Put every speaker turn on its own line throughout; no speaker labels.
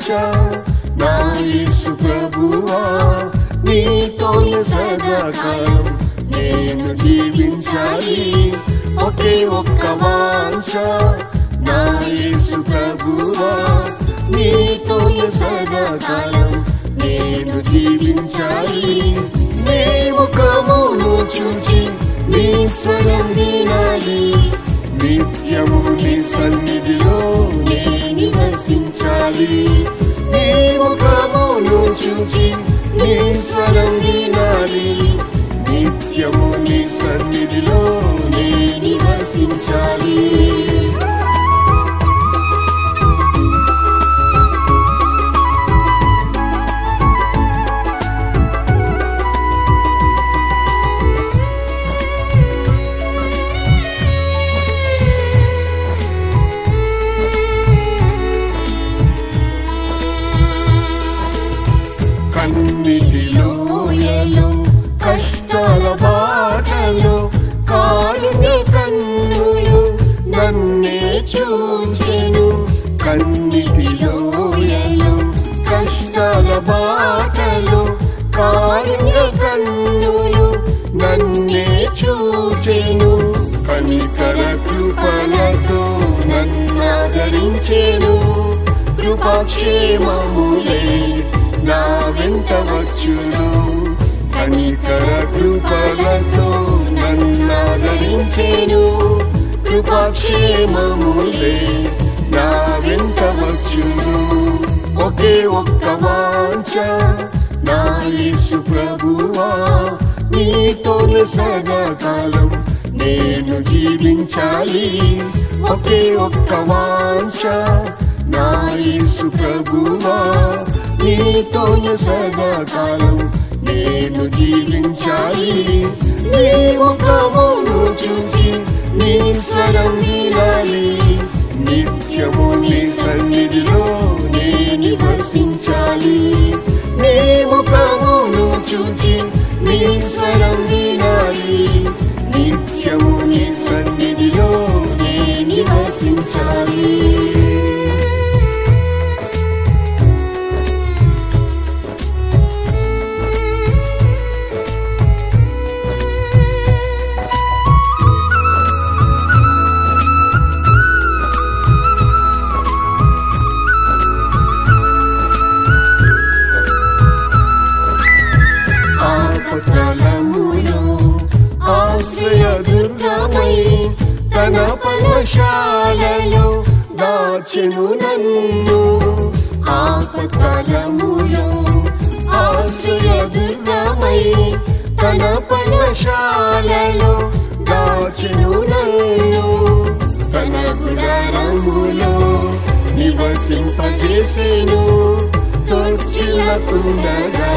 వాంఛ నా యేసు ప్రభువా నీతోనే సదాకాలం నేను జీవించాలి ఒకే ఒక్క వాంఛ నా యేసు ప్రభువా నీతోనే సదాకాలం నేను జీవించాలి నీ ముఖమును చూచి నీ స్వరం వినాలి నిత్యము నీ సన్నిధిలో నే నివసించాలి నీ ముఖమును చూచి నీ స్వరం వినాలి నిత్యము నీ సన్నిధిలో నే నివసించాలి కన్నిటిలోయలో కష్టాల బాటలో కారుణ్య కన్నులు నన్నే చూచెను కన్నిటిలోయలో కష్టాల బాటలో కారుణ్య కన్నులు నన్నే చూచెను కనికర కృపలతో నన్నాదరించెను కృపాక్షేమములే నా వెంట వచ్చును కనికర కృపలతో నన్నాదరించెను కృపాక్షేమములే నా వెంట వచ్చును ఒకే ఒక్క వాంఛ నా యేసు ప్రభువా నీతోనే సదాకాలం నేను జీవించాలి ఒకే ఒక్క వాంఛ నా యేసు ప్రభువా నీతోనే సదాకాలం నేను జీవించాలి నీ ముఖమును చూచి నీ స్వరం వినాలి నిత్యము నీ సన్నిధిలో నే నివసించాలి నీ ముఖమును చూచి నీ స్వరం వినాలి నిత్యము నీ సన్నిధిలో నే నివసించాలి ఆపత్కాలములో ఆశ్రయ దుర్గమై తన పర్ణశాలలో దాచెను నన్ను ఆపత్కాలములో ఆశ్రయ దుర్గమై తన పర్ణశాలలో దాచెను నన్ను తన గుడారములో నివసింపజేసెను తొట్టిల్లకుండగా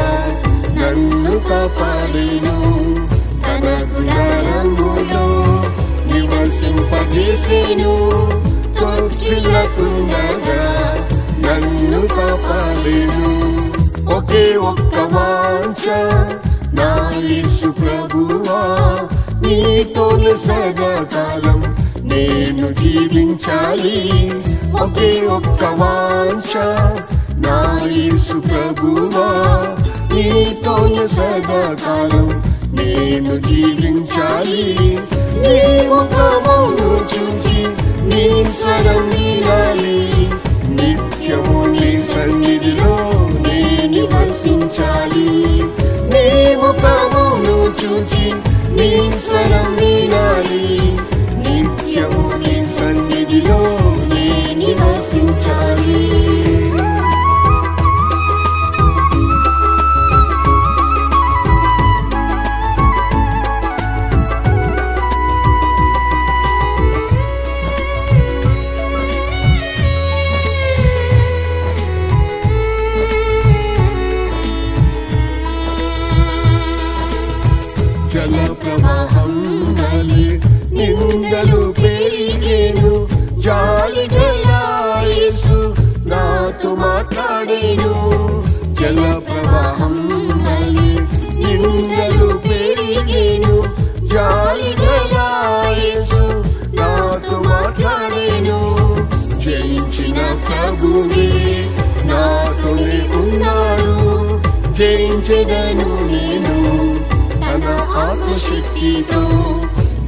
నన్ను కాపాడెను తన గుడారములో నివసింపజేసెను తొట్టిల్లకుండగా నన్ను కాపాడెను ఒకే ఒక్క వాంఛ నా యేసు ప్రభువా నీతోనే సదాకాలం నేను జీవించాలి ఒకే ఒక్క వాంఛ నా యేసు ప్రభువా నీతోనే సదాకాలం నేను జీవించాలి నీ ముఖమును చూచి నీ స్వరం వినాలి నిత్యము నీ సన్నిధిలో నే నివసించాలి నీ ముఖమును చూచి నీ స్వరం వినాలి నిత్యము నీ సన్నిధిలో నే నివసించాలి జల ప్రవాహం వలె నిందలు పెరిగేను జాలిగల యేసు నాతో మాట్లాడేను జల ప్రవాహం వలె నిందలు పెరిగేను జాలిగల యేసు నాతో మాట్లాడేను జయించిన ప్రభువే నా స్తుతించెదను నేను తన ఆత్మశక్తితో.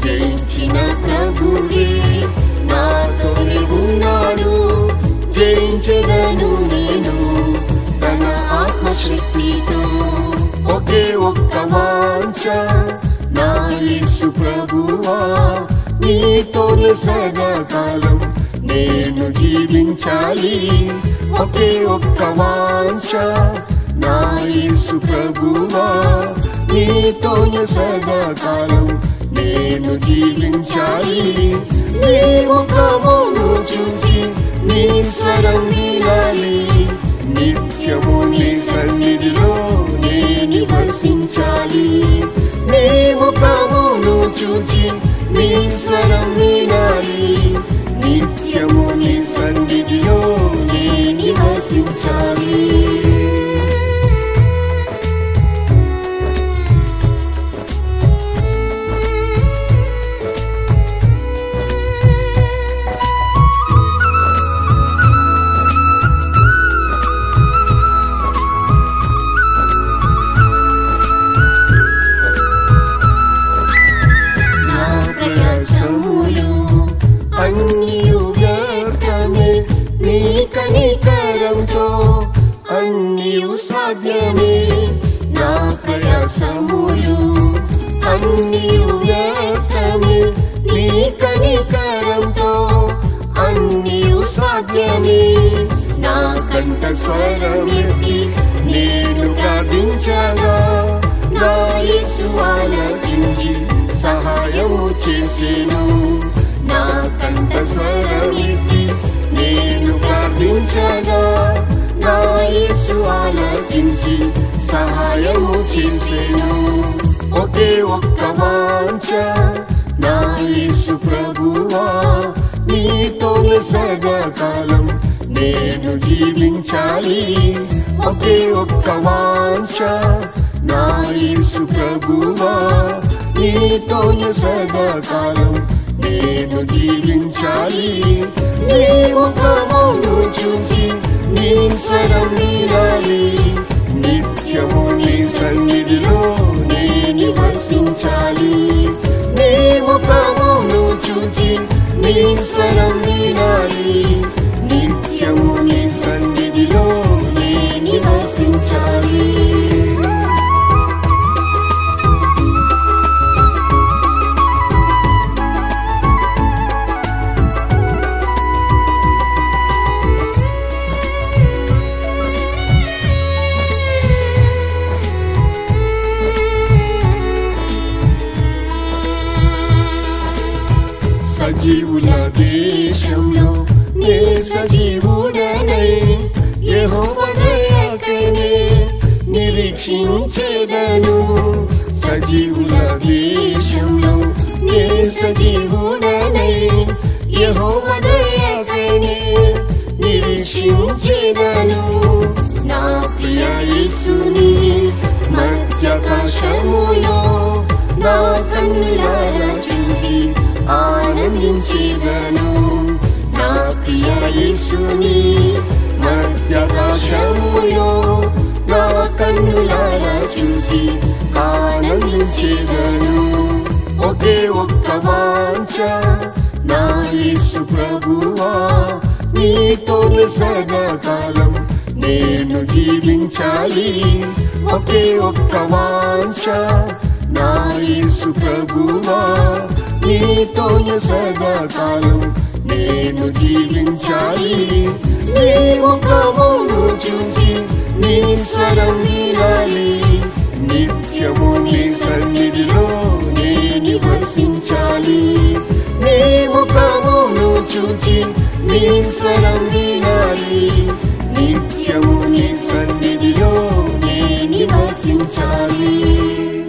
జయించిన ప్రభువే నాతోనే ఉన్నాడు, జయించెదను నేను తన ఆత్మశక్తితో. ఒకే ఒక్క వాంఛ నా యేసు ప్రభువా, నీతోనే సదాకాలం నేను జీవించాలి. ఒకే ఒక్క వాంఛ నా యేసు ప్రభువా, నీతోనే సదాకాలం నేను జీవించాలి. నీ ముఖమును చూచి నీ స్వరం వినాలి, నిత్యము నీ సన్నిధిలో నే నివసించాలి. నీ ముఖమును చూచి నీ స్వరం వినాలి, నిత్యము నీ సన్నిధిలో నే నివసించాలి. అన్నియు వ్యర్థమే నీ కనికరంతో, అన్నియు సాధ్యమే నా ప్రయాసములు. అన్నియు వ్యర్థమే నీ కనికరంతో, అన్నియు సాధ్యమే. నా కంఠ స్వరమెత్తి నేను ప్రార్థించగా, నా యేసు ఆలకించి సహాయము చేసెను. నా కంఠ స్వరమెత్తి నేను ప్రార్థించగా, నా యేసు ఆలకించి సహాయము చేసెను. ఒకే ఒక్క వాంఛ నా యేసు ప్రభువా, నీతోనే సదాకాలం నేను జీవించాలి. ఒకే ఒక్క వాంఛ నా యేసు ప్రభువా, నీతోనే సదాకాలం నేను జీవించాలి. నీ ముఖమును చూచి నీ స్వరం వినాలి, నిత్యము నీ సన్నిధిలో నే నివసించాలి. నీ ముఖమును చూచి నీ స్వరం వినాలి, నిత్యము నీ సన్నిధిలో నే నివసించాలి. సజీవుల దేశంలో నే సజీవుడనై, యెహోవా దయకై నిరీక్షించెదను. సజీవుల దేశంలో నే సజీవుడనై, యెహోవా దయకై నిరీక్షించెదను. నా ప్రియ యేసుని మధ్యాకాశములో నా కన్నులారా చూసి ఆనందించెదను. నా ప్రియ యేసుని మధ్యాకాశములో నా కన్నులారా చూసి ఆనందించెదను. ఒకే ఒక్క వాంఛ నా యేసు ప్రభువా, నీతోనే సదాకాలం నేను జీవించాలి. ఒకే ఒక్క వాంఛ నా యేసు ప్రభువా, నీతోనే సదాకాలం నేను జీవించాలి. నీ ముఖమును చూచి నీ స్వరం వినాలి, నిత్యము నీ సన్నిధిలో నే నివసించాలి. నీ ముఖమును చూచి నీ స్వరం వినాలి,